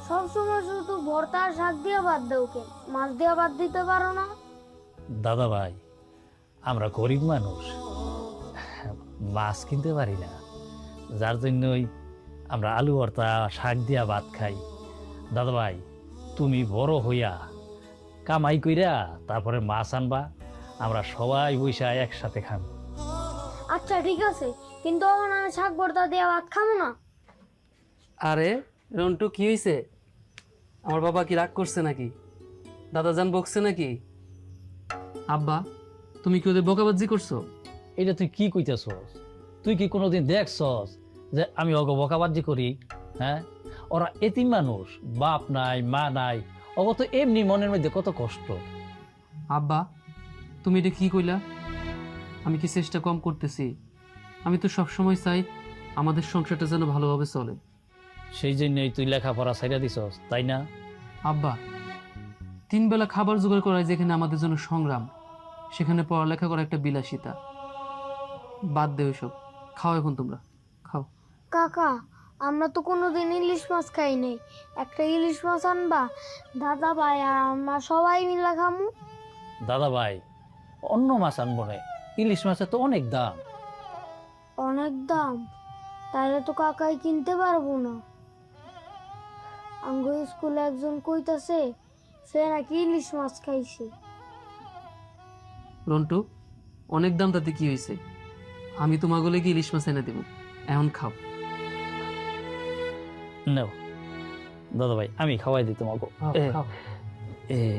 সবসময় শুধু ভর্তা আর শাক দিয়ে বাদ দাও কেন? মাছ দিয়ে বাদ দিতে পারো না? দাদা ভাই, আমরা গরিব মানুষ, মাছ কিনতে পারি না, যার জন্যই আমরা আলু ভর্তা শাক দিয়া ভাত খাই। দাদা ভাই, তুমি বড় হইয়া কামাই কইরা তারপরে মাছ আনবা, আমরা সবাই বইসা একসাথে খাম। আচ্ছা ঠিক আছে, কিন্তু এখন আমি শাক ভর্তা দিয়ে ভাত খাবো না। আরে রন্টু, কি হয়েছে? আমার বাবা কি রাগ করছে নাকি? দাদাজান বকছে নাকি? আব্বা, তুমি কি ওদের বকাবাজি করছো? এটা তুই কি কইতেছস? তুই কি কোনোদিন দেখছস যে আমি অগ বকাবাজি করি? হ্যাঁ, ওরা এতিম মানুষ, বাপ নাই মা নাই, অগ তো এমনি মনের মধ্যে কত কষ্ট। আব্বা, তুমি এটা কি কইলা? আমি কি চেষ্টা কম করতেছি? আমি তো সবসময় চাই আমাদের সংসারটা যেন ভালোভাবে চলে। সেই জন্যই তুই লেখাপড়া ছাইড়া দিছস, তাই না? আব্বা, 3 বেলা খাবার জোগাড় করা যেখানে আমাদের জন্য সংগ্রাম, সেখানে পড়ালেখা করা একটা বিলাসিতা। বাদ দে ওইসব, খাও এখন তোমরা, খাও। কাকা, আমরা তো কোনোদিন ইলিশ মাছ খাই নাই। একটা ইলিশ মাছ আনবা, দাদা ভাই আর আমরা সবাই মিলে খামু। দাদা ভাই, অন্য মাছ আনবো না, ইলিশ মাছের তো অনেক দাম। অনেক দাম, তাহলে তো কাকাই কিনতে পারবো না। আঙ্গো স্কুলে একজন কইতাছে সে নাকি ইলিশ মাছ খাইছে। রন্টু, অনেক দাম, তাতে কি হয়েছে? আমি তোমাকে কি ইলিশ মাছ এনে দেবো, এখন খাও। নাও দাদা ভাই, আমি খাওয়াই দিই তোমাকে। খাও। এই